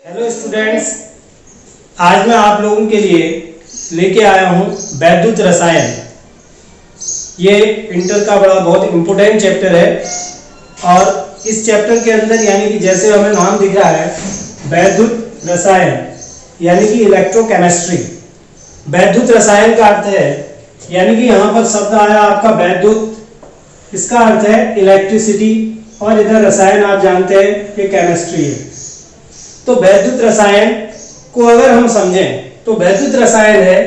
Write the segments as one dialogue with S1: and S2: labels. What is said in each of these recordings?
S1: Hello students, आज मैं आप लोगों के लिए लेके आया हूँ वैद्युत रसायन। ये इंटर का बहुत इम्पोर्टेंट चैप्टर है और इस चैप्टर के अंदर यानी कि जैसे हमें नाम दिख रहा है वैद्युत रसायन यानी कि इलेक्ट्रोकेमिस्ट्री। वैद्युत रसायन का अर्थ है यानी कि यहाँ पर शब्द आया आपका वैद्युत, इसका अर्थ है इलेक्ट्रिसिटी और इधर रसायन आप जानते हैं कि केमिस्ट्री है। तो वैद्युत रसायन को अगर हम समझें तो वैद्युत रसायन है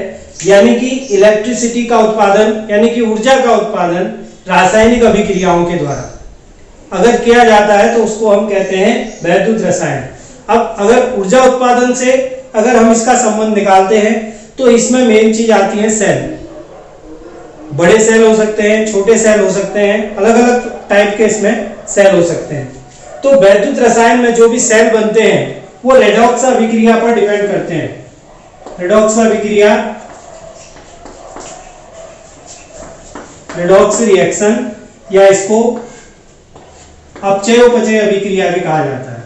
S1: यानी कि इलेक्ट्रिसिटी का उत्पादन यानी कि ऊर्जा का उत्पादन रासायनिक अभिक्रियाओं के द्वारा अगर किया जाता है तो उसको हम कहते हैं वैद्युत रसायन। अब अगर ऊर्जा उत्पादन से अगर हम इसका संबंध निकालते हैं तो इसमें मेन चीज आती है सेल। बड़े सेल हो सकते हैं, छोटे सेल हो सकते हैं, अलग अलग टाइप के इसमें सेल हो सकते हैं। तो वैद्युत रसायन में जो भी सेल बनते हैं वो रेडॉक्स अभिक्रिया पर डिपेंड करते हैं। रेडॉक्स अभिक्रिया, रेडॉक्स रिएक्शन या इसको अपचयोपचय अभिक्रिया भी कहा जाता है।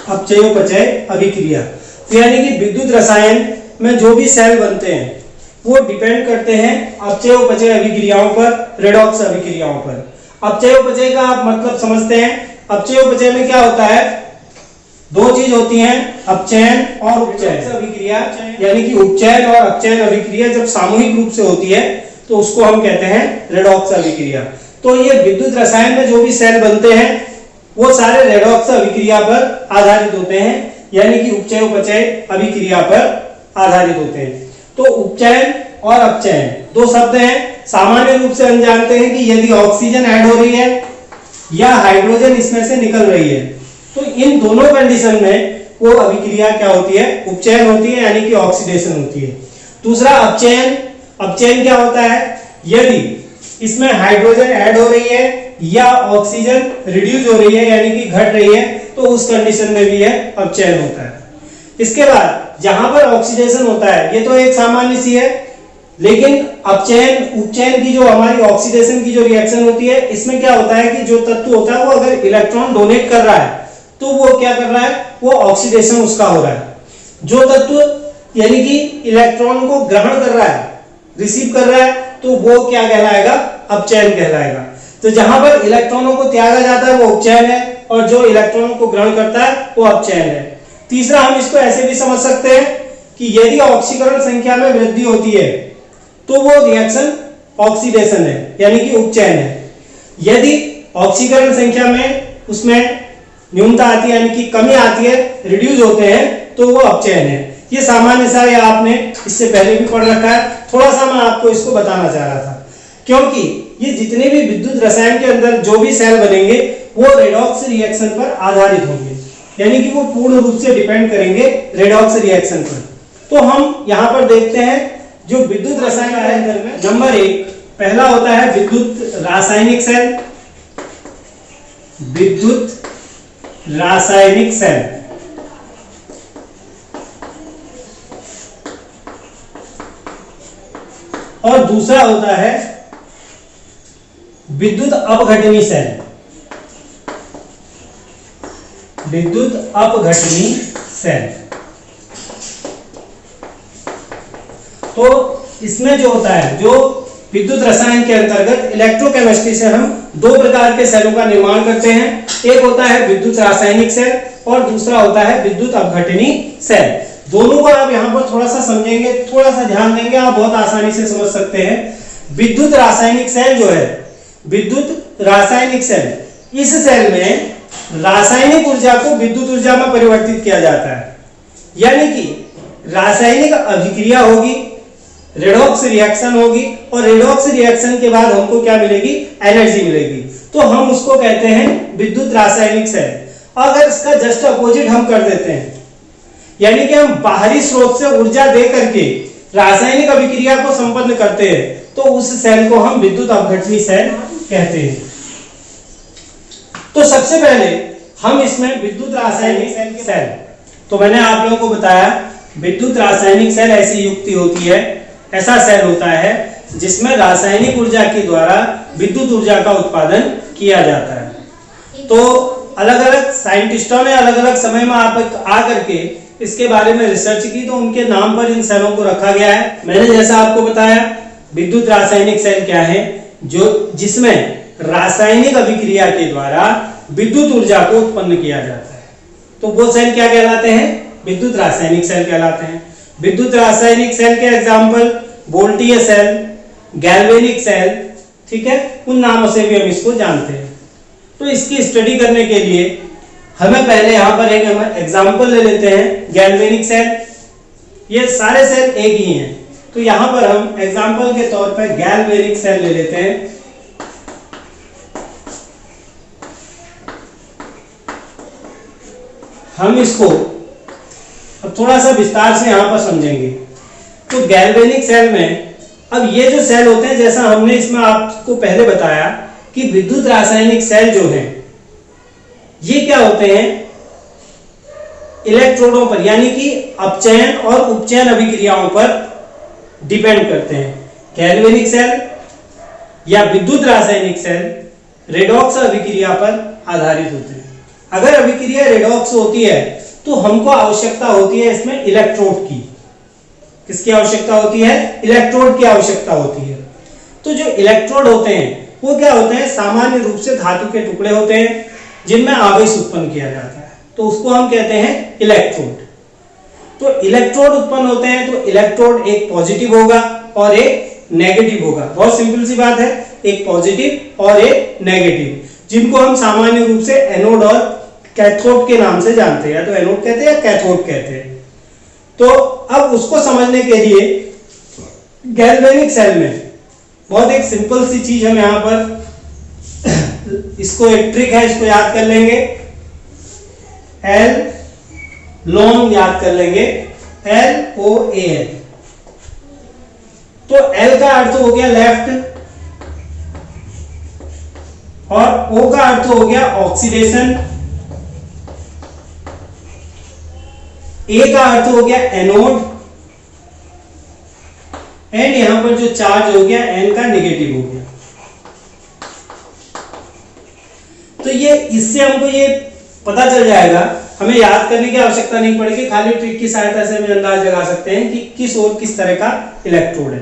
S1: अपचयोपचय अभिक्रिया यानी कि विद्युत रसायन में जो भी सेल बनते हैं वो डिपेंड करते हैं अपचयोपचय अभिक्रियाओं पर, रेडॉक्स अभिक्रियाओं पर। अपचयोपचय का आप मतलब समझते हैं। अपचयोपचय में क्या होता है, दो चीज होती हैं, अपचयन और उपचयन अभिक्रिया। यानी कि उपचयन और अपचयन अभिक्रिया जब सामूहिक रूप से होती है तो उसको हम कहते हैं रेडॉक्स अभिक्रिया। तो ये विद्युत रसायन में जो भी सेल बनते हैं वो सारे रेडॉक्स अभिक्रिया पर आधारित होते हैं यानी कि उपचय अभिक्रिया पर आधारित होते हैं। तो उपचयन और अपचयन दो शब्द हैं। सामान्य रूप से हम जानते हैं कि यदि ऑक्सीजन ऐड हो रही है या हाइड्रोजन इसमें से निकल रही है तो इन दोनों कंडीशन में वो अभिक्रिया क्या होती है, उपचयन होती है यानी कि ऑक्सीडेशन होती है। दूसरा अपचयन, अपचयन क्या होता है, यदि इसमें हाइड्रोजन ऐड हो रही है या ऑक्सीजन रिड्यूस हो रही है यानी कि घट रही है तो उस कंडीशन में भी यह अपचयन होता है। इसके बाद जहां पर ऑक्सीडेशन होता है ये तो एक सामान्य सी है, लेकिन अपचयन उपचयन की जो हमारी ऑक्सीडेशन की जो रिएक्शन होती है इसमें क्या होता है कि जो तत्व होता है वो अगर इलेक्ट्रॉन डोनेट कर रहा है तो वो क्या कर रहा है, वो ऑक्सीडेशन उसका हो रहा है। जो तत्व यानी कि इलेक्ट्रॉन को ग्रहण कर रहा है, रिसीव कर रहा है तो वो क्या कहलाएगा, अपचयन कहलाएगा। तो जहां पर इलेक्ट्रॉनों को त्यागा जाता है वो उपचयन है और जो इलेक्ट्रॉनों को ग्रहण करता है वो अपचयन है। तीसरा हम इसको ऐसे भी समझ सकते हैं कि यदि ऑक्सीकरण संख्या में वृद्धि होती है तो वो रिएक्शन ऑक्सीडेशन है यानी कि उपचयन है। यदि ऑक्सीकरण संख्या में उसमें न्यूनता आती है यानी कि कमी आती है, रिड्यूस होते हैं तो वो अपचयन है। ये सामान्य सा या आपने इससे पहले भी पढ़ रखा है, थोड़ा सा मैं आपको इसको बताना चाह रहा था क्योंकि ये जितने भी विद्युत रसायन के अंदर जो भी सेल बनेंगे वो रेडॉक्स रिएक्शन पर आधारित होंगे यानी कि वो पूर्ण रूप से डिपेंड करेंगे रेडॉक्स रिएक्शन पर। तो हम यहाँ पर देखते हैं जो विद्युत रसायन है अंदर में नंबर 1 पहला होता है विद्युत रासायनिक सेल। विद्युत रासायनिक सेल, और दूसरा होता है विद्युत अपघटनी सेल। विद्युत अपघटनी सेल, तो इसमें जो होता है, जो विद्युत रसायन के अंतर्गत इलेक्ट्रोकेमिस्ट्री से हम दो प्रकार के सेलों का निर्माण करते हैं। एक होता है विद्युत रासायनिक सेल और दूसरा होता है विद्युत अपघटनी सेल। दोनों को आप यहाँ पर थोड़ा सा समझेंगे, थोड़ा सा ध्यान देंगे, आप बहुत आसानी से समझ सकते हैं। विद्युत रासायनिक सेल जो है, विद्युत रासायनिक सेल, इस सेल में रासायनिक ऊर्जा को विद्युत ऊर्जा में परिवर्तित किया जाता है यानी कि रासायनिक अभिक्रिया होगी, रेडॉक्स रिएक्शन होगी और रेडॉक्स रिएक्शन के बाद हमको क्या मिलेगी, एनर्जी मिलेगी। तो हम उसको कहते हैं विद्युत रासायनिक सेल। अगर इसका जस्ट अपोजिट हम कर देते हैं यानी कि हम बाहरी स्रोत से ऊर्जा दे करके रासायनिक अभिक्रिया को संपन्न करते हैं तो उस सेल को हम विद्युत अपघटनी सेल कहते हैं। तो सबसे पहले हम इसमें विद्युत रासायनिक सेल, तो मैंने आप लोगों को बताया विद्युत रासायनिक सेल ऐसी युक्ति होती है, ऐसा सेल होता है जिसमें रासायनिक ऊर्जा के द्वारा विद्युत ऊर्जा का उत्पादन किया जाता है। तो अलग अलग साइंटिस्टों ने अलग अलग समय में आकर के इसके बारे में रिसर्च की, तो उनके नाम पर इन सेलों को रखा गया है। मैंने जैसा आपको बताया, विद्युत रासायनिक सेल क्या है, जो जिसमें रासायनिक अभिक्रिया के द्वारा विद्युत ऊर्जा को उत्पन्न किया जाता है। तो वो सेल क्या कहलाते हैं? विद्युत रासायनिक सेल कहलाते हैं। विद्युत रासायनिक सेल के एग्जाम्पल वोल्टीय सेल, गैल्वेनिक सेल, ठीक है, उन नामों से भी हम इसको जानते हैं। तो इसकी स्टडी करने के लिए हमें पहले यहाँ पर एक हम एग्जाम्पल ले लेते हैं, गैल्वेनिक सेल। ये सारे सेल एक ही हैं, तो यहाँ पर हम एग्जाम्पल के तौर पर गैल्वेनिक सेल ले लेते हैं। हम इसको अब थोड़ा सा विस्तार से यहाँ पर समझेंगे। तो गैल्वेनिक सेल में अब ये जो सेल होते हैं, जैसा हमने इसमें आपको पहले बताया कि विद्युत रासायनिक सेल जो हैं ये क्या होते हैं, इलेक्ट्रोडों पर यानी कि अपचयन और उपचयन अभिक्रियाओं पर डिपेंड करते हैं। गैल्वेनिक सेल या विद्युत रासायनिक सेल रेडॉक्स अभिक्रिया पर आधारित होते हैं। अगर अभिक्रिया रेडॉक्स होती है तो हमको आवश्यकता होती है इसमें इलेक्ट्रोड की। किसकी आवश्यकता होती है? इलेक्ट्रोड की आवश्यकता होती है। तो जो इलेक्ट्रोड होते हैं वो क्या होते हैं? सामान्य रूप से धातु के टुकड़े होते हैं जिनमें आवेश उत्पन्न किया जाता है, तो उसको हम कहते हैं इलेक्ट्रोड। तो इलेक्ट्रोड उत्पन्न होते हैं, तो इलेक्ट्रोड एक पॉजिटिव होगा और एक नेगेटिव होगा। बहुत सिंपल सी बात है, एक पॉजिटिव और एक नेगेटिव, जिनको हम सामान्य रूप से एनोड और कैथोड के नाम से जानते हैं, या तो एनोड कहते हैं या कैथोड कहते हैं। तो अब उसको समझने के लिए गैल्वेनिक सेल में बहुत एक सिंपल सी चीज हम यहाँ पर इसको एक ट्रिक है, इसको याद कर लेंगे। एल लॉन्ग याद कर लेंगे, LOAL। तो L का अर्थ हो गया लेफ्ट और O का अर्थ हो गया ऑक्सीडेशन, A का अर्थ हो गया एनोड, एंड यहां पर जो चार्ज हो गया N का नेगेटिव हो गया। तो ये इससे हमको ये पता चल जाएगा, हमें याद करने की आवश्यकता नहीं पड़ेगी, खाली ट्रिक की सहायता से हम अंदाज लगा सकते हैं कि किस और किस तरह का इलेक्ट्रोड है।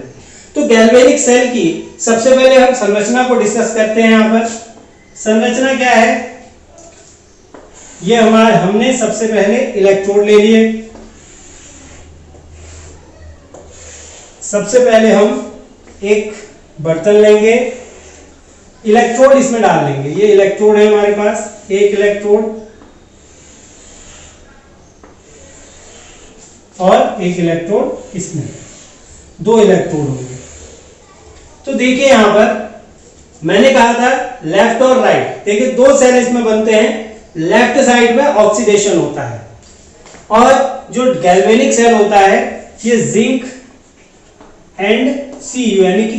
S1: तो गैल्वेनिक सेल की सबसे पहले हम संरचना को डिस्कस करते हैं। यहाँ पर संरचना क्या है, ये हमने सबसे पहले इलेक्ट्रोड ले लिए। सबसे पहले हम एक बर्तन लेंगे, इलेक्ट्रोड इसमें डाल लेंगे। ये इलेक्ट्रोड है हमारे पास, एक इलेक्ट्रोड और एक इलेक्ट्रोड इसमें, दो इलेक्ट्रोड होंगे। तो देखिए यहां पर मैंने कहा था लेफ्ट और राइट, देखिए दो सेल इसमें बनते हैं। लेफ्ट साइड में ऑक्सीडेशन होता है और जो गैल्वेनिक सेल होता है ये जिंक एंड Cu यानी कि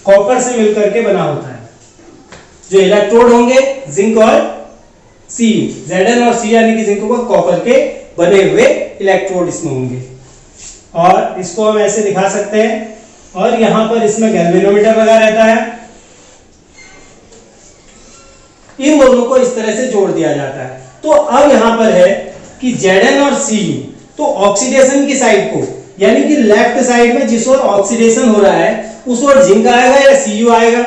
S1: कॉपर से मिलकर के बना होता है। जो इलेक्ट्रोड होंगे जिंक और Cu, Zn और C यानी कि जिंक और कॉपर के बने हुए इलेक्ट्रोड इसमें होंगे। और इसको हम ऐसे दिखा सकते हैं, और यहां पर इसमें गैल्वेनोमीटर लगा रहता है। इन दोनों को इस तरह से जोड़ दिया जाता है। तो अब यहां पर है कि Zn और Cu, तो ऑक्सीडेशन की साइड को यानी कि लेफ्ट साइड में जिस ओर ऑक्सीडेशन हो रहा है उस ओर जिंक आएगा या Cu आएगा,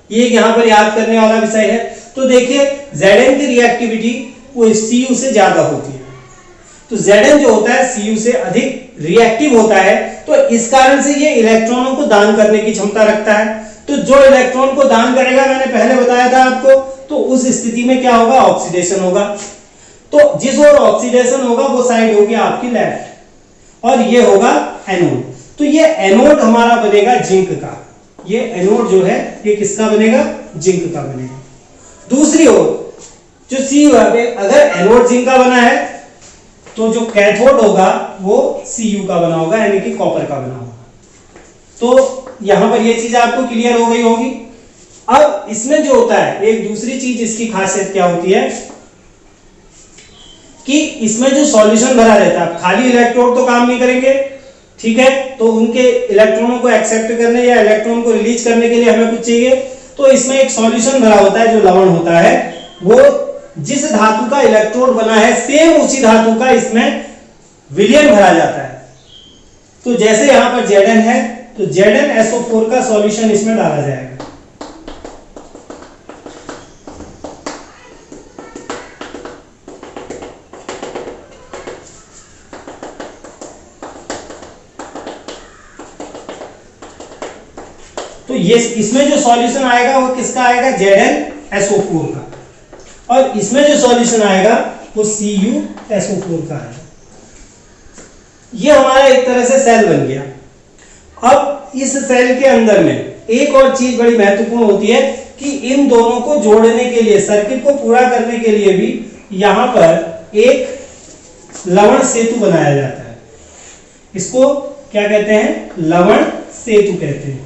S1: ये यहां पर याद करने वाला विषय है। तो देखिए Zn की रिएक्टिविटी वो Cu से ज्यादा होती है, तो Zn जो होता है Cu से अधिक रिएक्टिव होता है, तो इस कारण से ये इलेक्ट्रॉनों को दान करने की क्षमता रखता है। तो जो इलेक्ट्रॉन को दान करेगा, मैंने पहले बताया था आपको, तो उस स्थिति में क्या होगा? ऑक्सीडेशन होगा। तो जिस ओर ऑक्सीडेशन होगा वो साइड होगी आपकी लेफ्ट, और ये होगा एनोड। तो ये एनोड हमारा बनेगा जिंक का। ये एनोड जो है ये किसका बनेगा? जिंक का बनेगा। दूसरी ओर जो Cu है, अगर एनोड जिंक का बना है तो जो कैथोड होगा वो Cu का बना होगा, यानी कि कॉपर का बना होगा। तो यहां पर ये चीज आपको क्लियर हो गई होगी। अब इसमें जो होता है एक दूसरी चीज, इसकी खासियत क्या होती है कि इसमें जो सॉल्यूशन भरा रहता है, खाली इलेक्ट्रोड तो काम नहीं करेंगे, ठीक है, तो उनके इलेक्ट्रॉनों को एक्सेप्ट करने या इलेक्ट्रॉन को रिलीज करने के लिए हमें कुछ चाहिए। तो इसमें एक सॉल्यूशन भरा होता है, जो लवण होता है, वो जिस धातु का इलेक्ट्रोड बना है सेम उसी धातु का इसमें विलयन भरा जाता है। तो जैसे यहां पर Zn है तो ZnSO4 का सॉल्यूशन इसमें डाला जाएगा। तो ये इसमें जो सॉल्यूशन आएगा वो किसका आएगा, ZnSO4 का, और इसमें जो सॉल्यूशन आएगा वो CuSO4 का है। ये हमारा एक तरह से सेल बन गया। अब इस सेल के अंदर में एक और चीज बड़ी महत्वपूर्ण होती है कि इन दोनों को जोड़ने के लिए, सर्किट को पूरा करने के लिए भी यहां पर एक लवण सेतु बनाया जाता है। इसको क्या कहते हैं, लवण सेतु कहते हैं।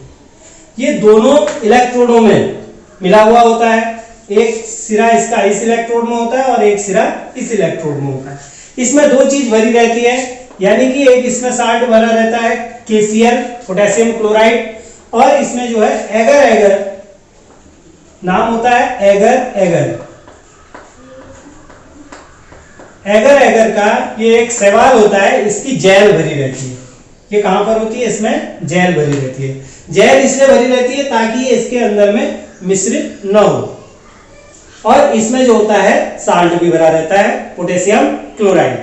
S1: ये दोनों इलेक्ट्रोडों में मिला हुआ होता है, एक सिरा इसका इस इलेक्ट्रोड में होता है और एक सिरा इस इलेक्ट्रोड में होता है। इसमें दो चीज भरी रहती है, यानी कि एक इसमें साल्ट भरा रहता है KCl पोटेशियम क्लोराइड, और इसमें जो है एगर एगर नाम होता है, एगर एगर। एगर एगर का ये एक सवाल होता है, इसकी जेल भरी रहती है। ये कहां पर होती है, इसमें जेल भरी रहती है। जेल इसलिए भरी रहती है ताकि ये इसके अंदर में मिश्रित न हो, और इसमें जो होता है साल्ट भी भरा रहता है, पोटेशियम क्लोराइड।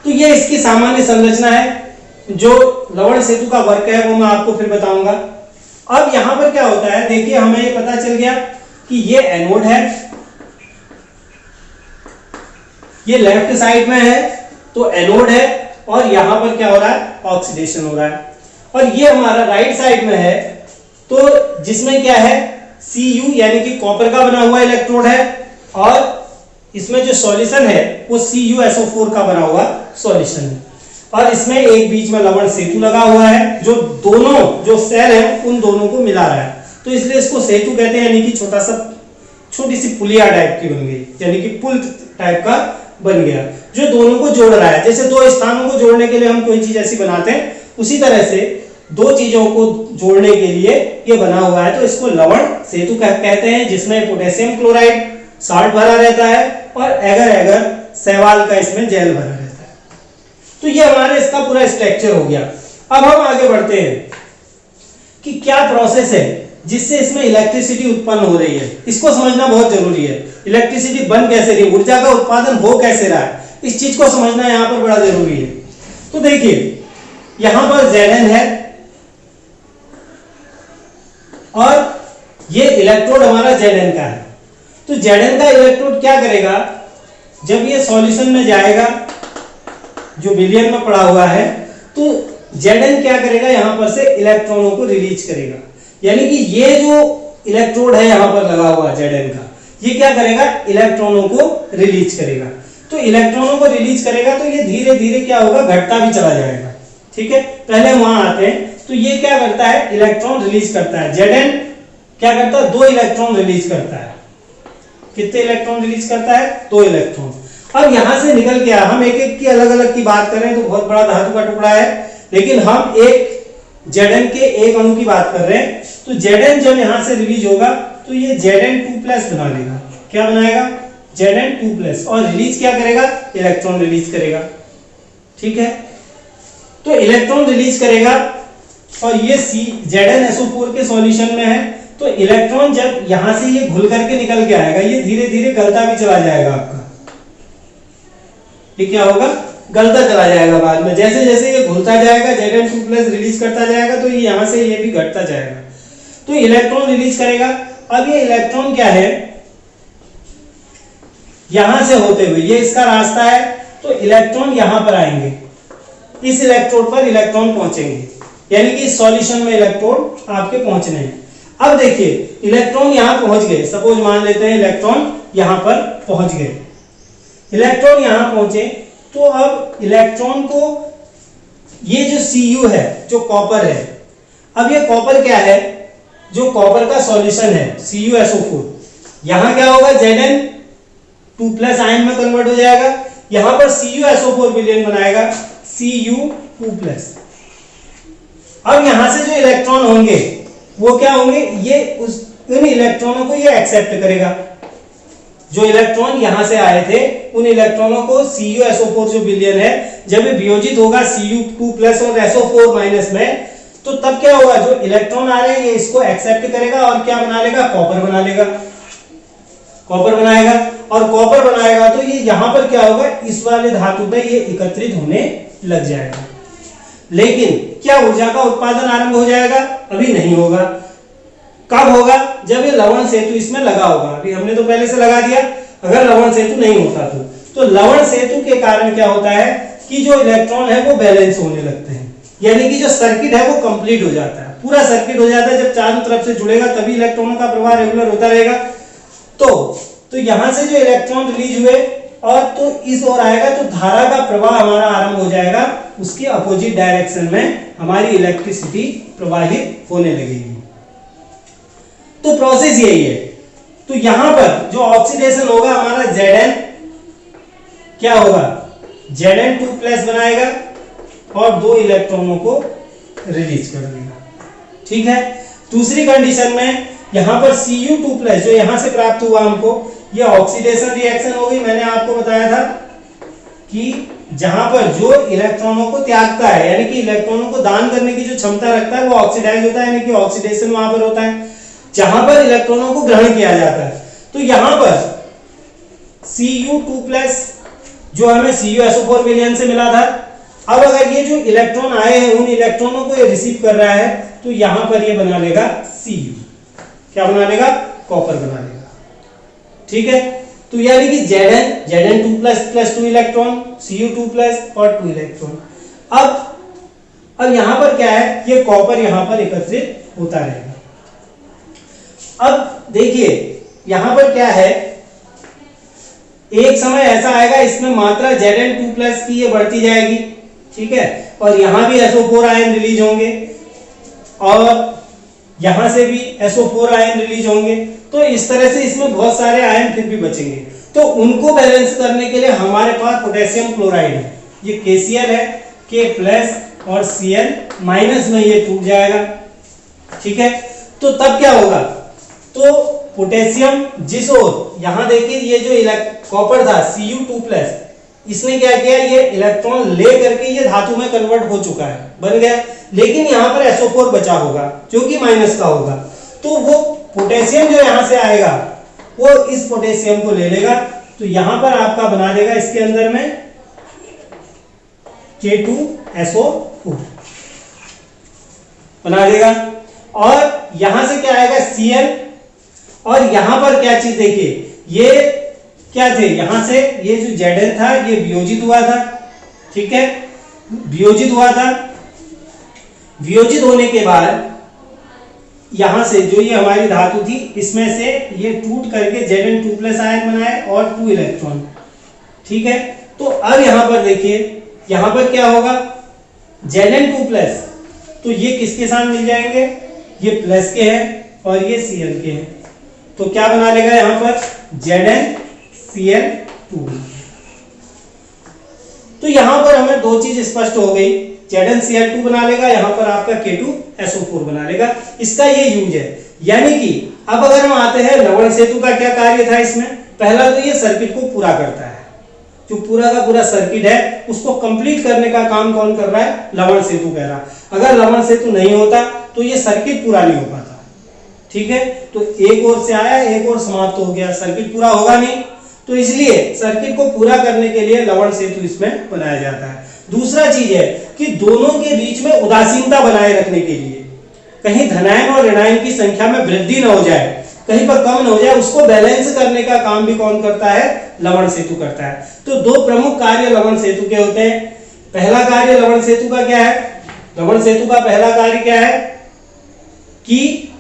S1: तो ये इसकी सामान्य संरचना है। जो लवण सेतु का वर्क है वो मैं आपको फिर बताऊंगा। अब यहां पर क्या होता है, देखिए हमें ये पता चल गया कि ये एनोड है, ये लेफ्ट साइड में है तो एनोड है, और यहां पर क्या हो रहा है, ऑक्सीडेशन हो रहा है। और ये हमारा राइट साइड में है, तो जिसमें क्या है, Cu यानी कि कॉपर का बना हुआ इलेक्ट्रोड है, और इसमें जो सॉल्यूशन है वो CuSO4 का बना हुआ सॉल्यूशन है, और इसमें एक बीच में लवण सेतु लगा हुआ है, जो दोनों जो सेल है उन दोनों को मिला रहा है। तो इसलिए इसको सेतु कहते हैं, यानी कि छोटी सी पुलिया टाइप की बन गई, यानी कि पुल टाइप का बन गया, जो दोनों को जोड़ रहा है। जैसे दो स्थानों को जोड़ने के लिए हम कोई चीज ऐसी बनाते हैं, उसी तरह से दो चीजों को जोड़ने के लिए ये बना हुआ है। तो इसको लवण सेतु कहते हैं, जिसमें पोटेशियम क्लोराइड साल्ट भरा रहता है और एगर एगर शैवाल का इसमें जेल भरा रहता है। तो ये हमारे इसका पूरा स्ट्रक्चर हो गया। अब हम आगे बढ़ते हैं कि क्या प्रोसेस है जिससे इसमें इलेक्ट्रिसिटी उत्पन्न हो रही है। इसको समझना बहुत जरूरी है। इलेक्ट्रिसिटी बन कैसे रही है, ऊर्जा का उत्पादन हो कैसे रहा है, इस चीज को समझना यहाँ पर बड़ा जरूरी है। तो देखिए यहां पर Zn है, और ये इलेक्ट्रोड हमारा Zn का है। तो Zn का इलेक्ट्रोड क्या करेगा, जब ये सॉल्यूशन में जाएगा जो विलयन में पड़ा हुआ है, तो Zn क्या करेगा, यहां पर से इलेक्ट्रॉनों को रिलीज करेगा। यानी कि ये जो इलेक्ट्रोड है यहां पर लगा हुआ Zn का, ये क्या करेगा, इलेक्ट्रॉनों को रिलीज करेगा। तो इलेक्ट्रॉनों को रिलीज करेगा तो ये धीरे धीरे क्या होगा, घटता भी चला जाएगा। ठीक है, पहले वहां आते हैं। तो ये क्या करता है, इलेक्ट्रॉन रिलीज करता है। Zn क्या करता है, 2 इलेक्ट्रॉन रिलीज करता है। कितने इलेक्ट्रॉन रिलीज करता है, 2 इलेक्ट्रॉन। अब यहां से निकल के हम एक एक की अलग अलग की बात करें तो बहुत बड़ा धातु का टुकड़ा है, लेकिन हम एक Zn के एक अणु की बात कर रहे हैं। तो Zn जब यहां से रिलीज होगा तो ये Zn2+ बना लेगा। क्या बनाएगा, Zn2+, और रिलीज क्या करेगा, इलेक्ट्रॉन रिलीज करेगा। ठीक है, तो इलेक्ट्रॉन रिलीज करेगा, और ये ZnSO4 के सॉल्यूशन में है। तो इलेक्ट्रॉन जब यहां से ये घुल करके निकल के आएगा, ये धीरे धीरे गलता भी चला जाएगा आपका। ये क्या होगा, गलता चला जाएगा बाद में। जैसे जैसे ये घुलता जाएगा, Zn2+ रिलीज करता जाएगा, तो ये यहां से ये भी घटता जाएगा। तो इलेक्ट्रॉन रिलीज करेगा। अब ये इलेक्ट्रॉन क्या है, यहां से होते हुए ये इसका रास्ता है, तो इलेक्ट्रॉन यहां पर आएंगे, इस इलेक्ट्रोड पर इलेक्ट्रॉन पहुंचेंगे, यानी कि इस सॉल्यूशन में इलेक्ट्रोड आपके पहुंचने हैं। अब देखिए इलेक्ट्रॉन यहां पहुंच गए, सपोज मान लेते हैं इलेक्ट्रॉन यहां पर पहुंच गए। इलेक्ट्रॉन यहां पहुंचे तो अब इलेक्ट्रॉन को ये जो Cu है, जो कॉपर है, अब ये कॉपर क्या है, जो कॉपर का सॉल्यूशन है CuSO4, यहां क्या होगा, Zn2+ आयन में कन्वर्ट हो जाएगा। यहां पर CuSO4 विलयन बनाएगा Cu2+। अब यहां से जो इलेक्ट्रॉन होंगे वो क्या होंगे, ये इन इलेक्ट्रॉनों को ये एक्सेप्ट करेगा। जो इलेक्ट्रॉन यहां से आए थे उन इलेक्ट्रॉनों को CuSO4 जो विलयन है, जब ये वियोजित होगा Cu2+ और SO4- में, तो तब क्या होगा, जो इलेक्ट्रॉन आ रहे हैं ये इसको एक्सेप्ट करेगा और क्या बना लेगा, कॉपर बना लेगा, कॉपर बनाएगा। और कॉपर बनाएगा तो ये यहां पर क्या होगा, इस वाले धातु पे ये एकत्रित होने लग जाएगा। लेकिन क्या ऊर्जा का उत्पादन आरंभ हो जाएगा, अभी नहीं होगा। कब होगा, जब ये लवण सेतु इसमें लगा होगा। अभी हमने तो पहले से लगा दिया, अगर लवण सेतु नहीं होता तो लवण सेतु के कारण क्या होता है कि जो इलेक्ट्रॉन है वो बैलेंस होने लगते हैं, यानी कि जो सर्किट है वो कंप्लीट हो जाता है, पूरा सर्किट हो जाता है। जब चारों तरफ से जुड़ेगा तभी इलेक्ट्रॉनों का प्रवाह रेगुलर होता रहेगा। तो यहां से जो इलेक्ट्रॉन रिलीज हुए और तो इस ओर आएगा तो धारा का प्रवाह हमारा आरंभ हो जाएगा, उसके अपोजिट डायरेक्शन में हमारी इलेक्ट्रिसिटी प्रवाहित होने लगेगी। तो प्रोसेस यही है। तो यहां पर जो ऑक्सीडेशन होगा हमारा Zn क्या होगा, Zn2+ बनाएगा और 2 इलेक्ट्रॉनों को रिलीज कर देगा। ठीक है। दूसरी कंडीशन में यहां पर Cu2+ जो यहां से प्राप्त हुआ हमको, ये ऑक्सीडेशन रिएक्शन होगी। मैंने आपको बताया था कि जहां पर जो इलेक्ट्रॉनों को त्यागता है, यानी कि इलेक्ट्रॉनों को दान करने की जो क्षमता रखता है वो ऑक्सीडाइज होता है, यानी कि ऑक्सीडेशन वहां पर होता है। जहां पर इलेक्ट्रॉनों को ग्रहण किया जाता है, तो यहां पर Cu2+ जो हमें CuSO4 विलयन से मिला था, अब अगर ये जो इलेक्ट्रॉन आए हैं उन इलेक्ट्रॉनों को ये रिसीव कर रहा है तो यहां पर ये बना लेगा Cu, क्या बना लेगा, कॉपर बना लेगा। ठीक है। तो यानी कि Zn2+ 2 इलेक्ट्रॉन, Cu2+ और 2 इलेक्ट्रॉन। अब यहां पर क्या है, ये कॉपर यहां पर एकत्रित होता रहेगा। अब देखिए यहां पर क्या है, एक समय ऐसा आएगा इसमें मात्रा Zn2+ की ये बढ़ती जाएगी। ठीक है। और यहां भी SO4 आयन रिलीज होंगे और यहां से भी SO4 आयन रिलीज होंगे। तो इस तरह से इसमें बहुत सारे आयन फिर भी बचेंगे। तो उनको बैलेंस करने के लिए हमारे पास पोटेशियम क्लोराइड है, ये KCl है, K+ और Cl- में ये टूट जाएगा। ठीक है। तो तब क्या होगा, तो पोटेशियम जिस ओर, यहां देखिए ये जो कॉपर था Cu2+, इसने क्या किया, ये इलेक्ट्रॉन ले करके ये धातु में कन्वर्ट हो चुका है, बन गया। लेकिन यहां पर SO4 बचा होगा जो कि माइनस का होगा। तो वो पोटेशियम जो यहां से आएगा वो इस पोटेशियम को ले लेगा, तो यहां पर आपका बना देगा इसके अंदर में K2SO4 बना देगा। और यहां से क्या आएगा, Cl। और यहां पर क्या चीज देखिए, ये क्या थे, यहां से ये जो Zn था ये वियोजित हुआ था। ठीक है, वियोजित हुआ था। वियोजित होने के बाद यहां से जो ये हमारी धातु थी इसमें से ये टूट करके Zn2+ आयन बनाए और 2 इलेक्ट्रॉन। ठीक है। तो अब यहां पर देखिए, यहां पर क्या होगा, Zn2+, तो ये किसके साथ मिल जाएंगे, ये प्लस के हैं और ये Cl के हैं। तो क्या बना लेगा यहां पर, ZnCl2। तो यहां पर हमें दो चीज स्पष्ट हो गई, ZnCl2 बना लेगा, यहां पर आपका K2SO4 बना लेगा। इसका ये यूज है। यानी कि अब अगर हम आते हैं लवण सेतु का क्या कार्य था इसमें, पहला तो ये सर्किट को पूरा करता है, जो पूरा का पूरा सर्किट है उसको कंप्लीट करने का काम कौन कर रहा है, लवण सेतु कर रहा है। अगर लवण सेतु नहीं होता तो ये सर्किट पूरा नहीं हो पाता। ठीक है। तो एक ओर से आया, एक ओर समाप्त हो गया, सर्किट पूरा होगा नहीं। तो इसलिए सर्किट को पूरा करने के लिए लवण सेतु इसमें बनाया जाता है। दूसरा चीज है कि दोनों के बीच में उदासीनता बनाए रखने के लिए, कहीं धनायन और ऋणायन की संख्या में वृद्धि न हो जाए, कहीं पर कम न हो जाए, उसको बैलेंस करने का काम भी कौन करता है, लवण सेतु करता है। तो दो प्रमुख कार्य लवण सेतु के होते हैं। पहला कार्य लवण सेतु का क्या है, लवण सेतु का पहला कार्य क्या है कि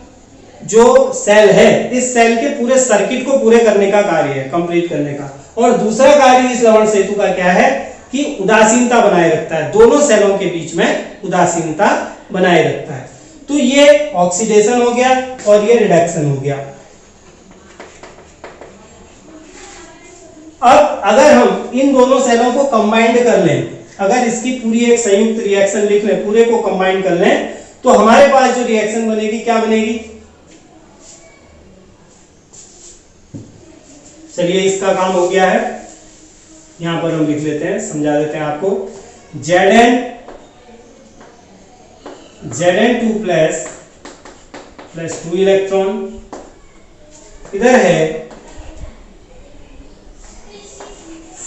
S1: जो सेल है इस सेल के पूरे सर्किट को पूरे करने का कार्य है, कंप्लीट करने का। और दूसरा कार्य इस लवण सेतु का क्या है कि उदासीनता बनाए रखता है, दोनों सेलों के बीच में उदासीनता बनाए रखता है। तो ये ऑक्सीडेशन हो गया और ये रिडक्शन हो गया। अब अगर हम इन दोनों सेलों को कंबाइंड कर लें, अगर इसकी पूरी एक संयुक्त रिएक्शन लिख लें, पूरे को कंबाइन कर लें, तो हमारे पास जो रिएक्शन बनेगी क्या बनेगी, चलिए इसका काम हो गया है, यहां पर हम लिख लेते हैं, समझा देते हैं आपको। Zn2 प्लस 2 इलेक्ट्रॉन, इधर है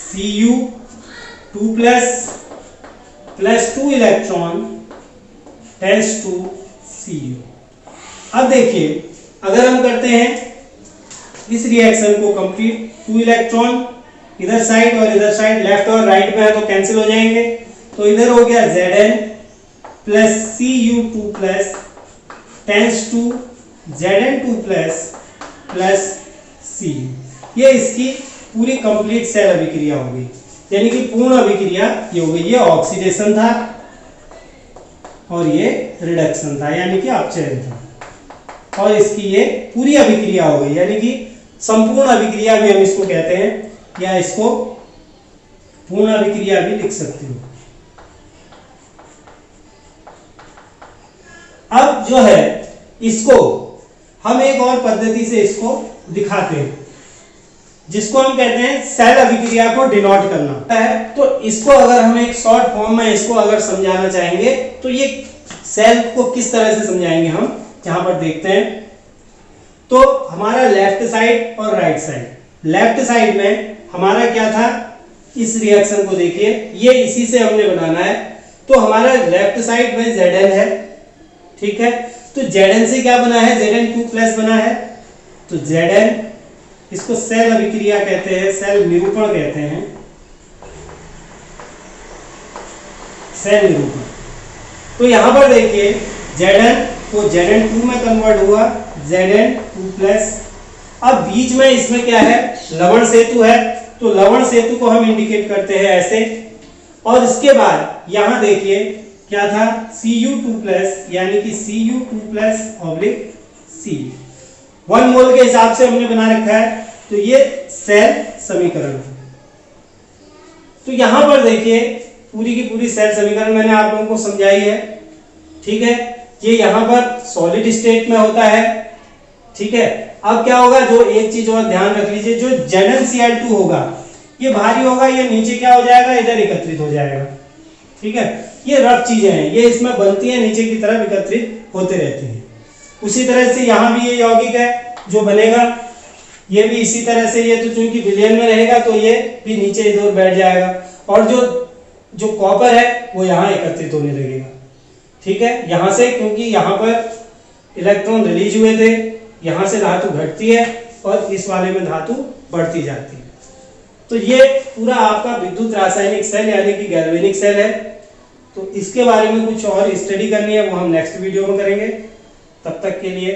S1: Cu2 plus 2 electron tends to Cu। अब देखिए अगर हम करते हैं इस रिएक्शन को कंप्लीट, 2 इलेक्ट्रॉन इधर साइड और इधर साइड, लेफ्ट और राइट में है तो कैंसिल हो जाएंगे, तो इधर हो गया Zn plus Cu2 plus tends to Zn2 plus Cu। ये इसकी पूरी कंप्लीट सेल अभिक्रिया हो गई, यानी कि पूर्ण अभिक्रिया ये हो गई। ये ऑक्सीडेशन था और ये रिडक्शन था, यानी कि अपचयन था, और इसकी ये पूरी अभिक्रिया हो गई, यानी कि संपूर्ण अभिक्रिया भी हम इसको कहते हैं, या इसको पूर्ण अभिक्रिया भी लिख सकते हो। अब जो है इसको हम एक और पद्धति से इसको दिखाते हैं, जिसको हम कहते हैं सेल अभिक्रिया को डिनोट करना है। तो इसको अगर हम एक शॉर्ट फॉर्म में इसको अगर समझाना चाहेंगे तो ये सेल को किस तरह से समझाएंगे हम, यहां पर देखते हैं। तो हमारा लेफ्ट साइड और राइट साइड, लेफ्ट साइड में हमारा क्या था, इस रिएक्शन को देखिए, ये इसी से हमने बनाना है। तो हमारा लेफ्ट साइड में Zn है, ठीक है, तो Zn से क्या बना है, Zn2 प्लस बना है, तो Zn इसको सेल अभिक्रिया कहते हैं, सेल निरूपण कहते हैं, सेल निरूपण। तो यहां पर देखिए Zn को Zn2 में कन्वर्ट हुआ, Zn2 प्लस। अब बीच में इसमें क्या है, लवण सेतु है, तो लवण सेतु को हम इंडिकेट करते हैं ऐसे, और इसके बाद यहां देखिए क्या था, Cu2 प्लस, यानी कि Cu2 प्लस ऑब्लिक C, 1 मोल के हिसाब से हमने बना रखा है। तो ये सेल समीकरण, तो यहां पर देखिए पूरी की पूरी सेल समीकरण मैंने आप लोगों को समझाई है, ठीक है। ये यहां पर सॉलिड स्टेट में होता है, ठीक है। अब क्या होगा, जो एक चीज और ध्यान रख लीजिए, जो ZnCl2 होगा ये भारी होगा, ये नीचे क्या हो जाएगा, इधर एकत्रित हो जाएगा, ठीक है। ये रफ चीजें हैं, ये इसमें बनती हैं, नीचे की तरफ एकत्रित होते रहती हैं। उसी तरह से यहाँ भी ये यौगिक है जो बनेगा, ये भी इसी तरह से, ये तो चूंकि विलयन में रहेगा तो ये भी नीचे इधर बैठ जाएगा, और जो कॉपर है वो यहाँ एकत्रित होने लगेगा, ठीक है। यहाँ से, क्योंकि यहाँ पर इलेक्ट्रॉन रिलीज हुए थे, यहाँ से धातु घटती है और इस वाले में धातु बढ़ती जाती है। तो ये पूरा आपका विद्युत रासायनिक सेल यानी कि गैल्वेनिक सेल है। तो इसके बारे में कुछ और स्टडी करनी है वो हम नेक्स्ट वीडियो में करेंगे। तब तक के लिए